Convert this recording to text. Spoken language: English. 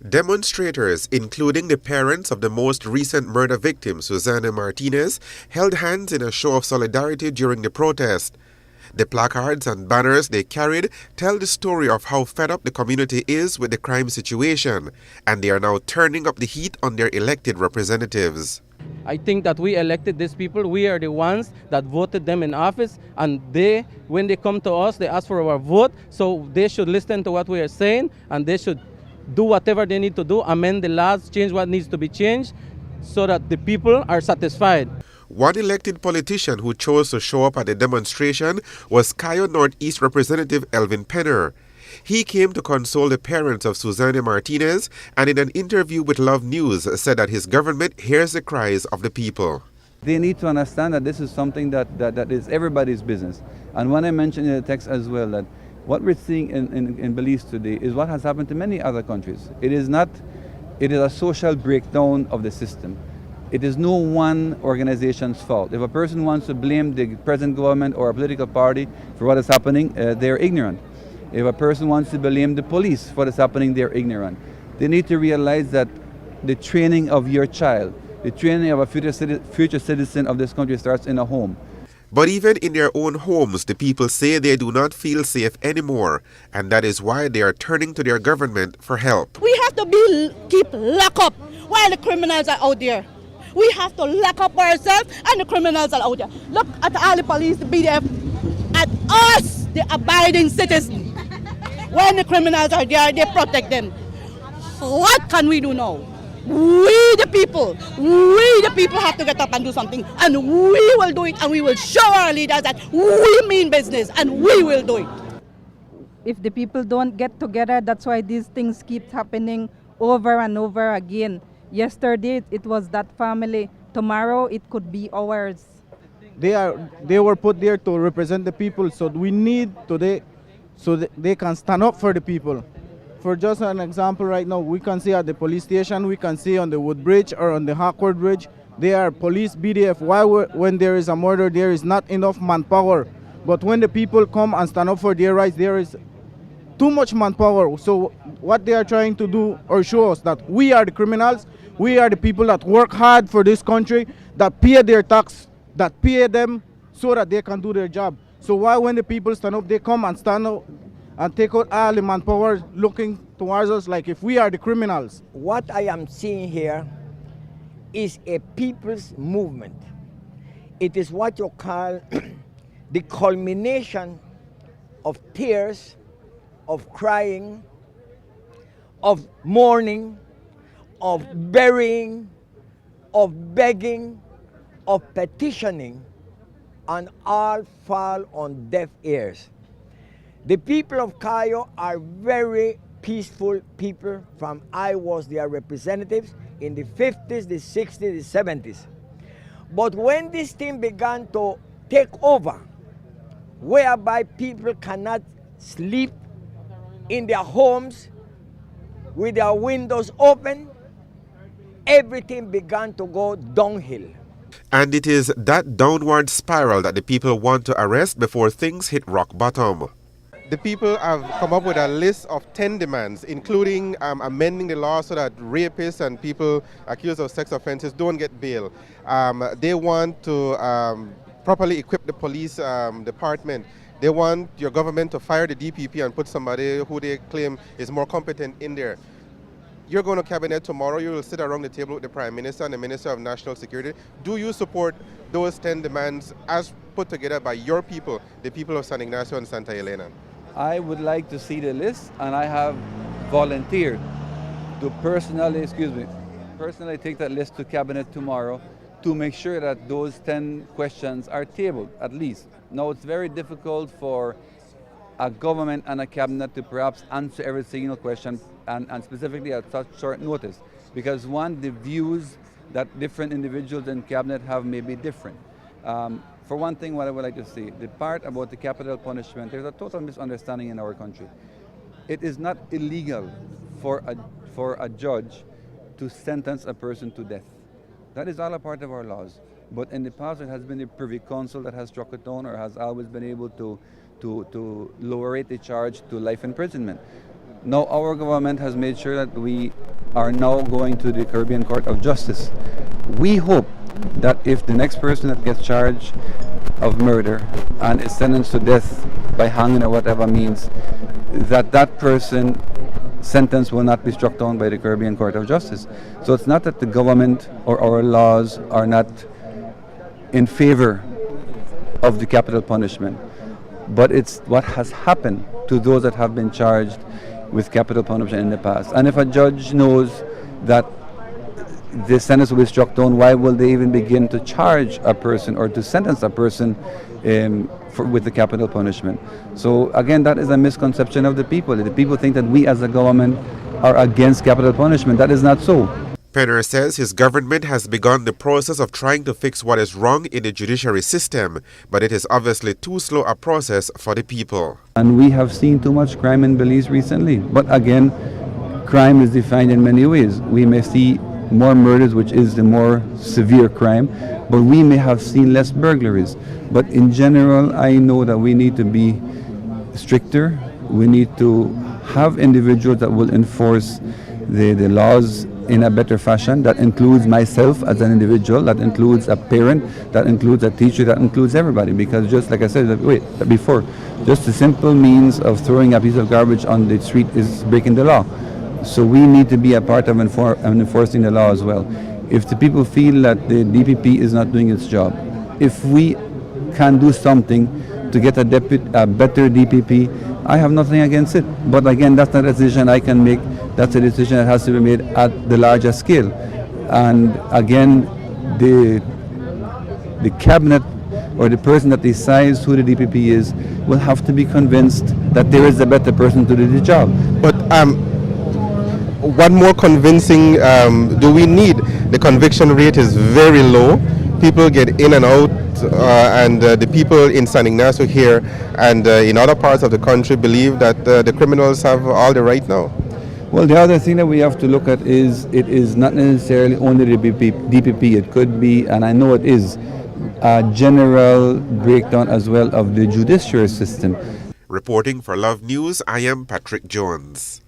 Demonstrators, including the parents of the most recent murder victim, Susanna Martinez, held hands in a show of solidarity during the protest. The placards and banners they carried tell the story of how fed up the community is with the crime situation, and they are now turning up the heat on their elected representatives. I think that we elected these people. We are the ones that voted them in office, and when they come to us, they ask for our vote, so they should listen to what we are saying, and they should do whatever they need to do, amend the laws, change what needs to be changed, so that the people are satisfied. One elected politician who chose to show up at the demonstration was Cayo Northeast Representative Elvin Penner. He came to console the parents of Susanna Martinez, and in an interview with Love News said that his government hears the cries of the people. They need to understand that this is something that is everybody's business. And when I mentioned in the text as well that what we're seeing in Belize today is what has happened to many other countries. It is a social breakdown of the system. It is no one organization's fault. If a person wants to blame the present government or a political party for what is happening, they're ignorant. If a person wants to blame the police for what is happening, they're ignorant. They need to realize that the training of your child, the training of a future citizen of this country starts in a home. But even in their own homes, the people say they do not feel safe anymore, and that is why they are turning to their government for help. We have to keep locked up while the criminals are out there. We have to lock up ourselves, and the criminals are out there. Look at all the police, the BDF, at us, the abiding citizens. When the criminals are there, they protect them. What can we do now? We the people have to get up and do something, and we will do it, and we will show our leaders that we mean business, and we will do it. If the people don't get together, that's why these things keep happening over and over again. Yesterday it was that family, tomorrow it could be ours. They were put there to represent the people, so we need today so that they can stand up for the people. For just an example, right now we can see at the police station, we can see on the Wood Bridge or on the Hawkwood Bridge, there are police BDF. Why when there is a murder there is not enough manpower, but when the people come and stand up for their rights, there is too much manpower. So what they are trying to do or show us that we are the criminals, we are the people that work hard for this country, that pay their tax, that pay them so that they can do their job. So why when the people stand up, they come and stand up and take out all the manpower looking towards us like if we are the criminals. What I am seeing here is a people's movement. It is what you call the culmination of tears, of crying, of mourning, of burying, of begging, of petitioning, and all fall on deaf ears. The people of Cayo are very peaceful people. I was their representatives in the 50s, the 60s, the 70s. But when this thing began to take over, whereby people cannot sleep in their homes with their windows open, everything began to go downhill. And it is that downward spiral that the people want to arrest before things hit rock bottom. The people have come up with a list of 10 demands, including amending the law so that rapists and people accused of sex offenses don't get bail. They want to properly equip the police department. They want your government to fire the DPP and put somebody who they claim is more competent in there. You're going to cabinet tomorrow. You will sit around the table with the Prime Minister and the Minister of National Security. Do you support those 10 demands as put together by your people, the people of San Ignacio and Santa Elena? I would like to see the list, and I have volunteered to personally take that list to cabinet tomorrow to make sure that those 10 questions are tabled, at least. Now, it's very difficult for a government and a cabinet to perhaps answer every single question, and specifically at such short notice, because one, the views that different individuals in cabinet have may be different. For one thing, what I would like to say, the part about the capital punishment, there's a total misunderstanding in our country. It is not illegal for a judge to sentence a person to death. That is all a part of our laws. But in the past, it has been the Privy Council that has struck it down or has always been able to lower the charge to life imprisonment. Now our government has made sure that we are now going to the Caribbean Court of Justice. We hope that if the next person that gets charged of murder and is sentenced to death by hanging or whatever means, that person sentence will not be struck down by the Caribbean Court of Justice. So it's not that the government or our laws are not in favor of the capital punishment, but it's what has happened to those that have been charged with capital punishment in the past. And if a judge knows that the sentence will be struck down, why will they even begin to charge a person or to sentence a person with the capital punishment? So again, that is a misconception of the people. The people think that we as a government are against capital punishment. That is not so. Penner says his government has begun the process of trying to fix what is wrong in the judiciary system, but it is obviously too slow a process for the people. And we have seen too much crime in Belize recently. But again, crime is defined in many ways. We may see more murders, which is the more severe crime, but we may have seen less burglaries. But in general, I know that we need to be stricter. We need to have individuals that will enforce the laws in a better fashion. That includes myself as an individual, that includes a parent, that includes a teacher, that includes everybody. Because just like I said before, just the simple means of throwing a piece of garbage on the street is breaking the law. So we need to be a part of enforcing the law as well. If the people feel that the DPP is not doing its job, if we can do something to get a better DPP, I have nothing against it. But again, that's not a decision I can make. That's a decision that has to be made at the larger scale. And again, the cabinet or the person that decides who the DPP is will have to be convinced that there is a better person to do the job. But what more convincing do we need? The conviction rate is very low. People get in and out, and the people in San Ignacio here and in other parts of the country believe that the criminals have all the right now. Well, the other thing that we have to look at is it is not necessarily only the DPP. It could be, and I know it is, a general breakdown as well of the judicial system. Reporting for Love News, I am Patrick Jones.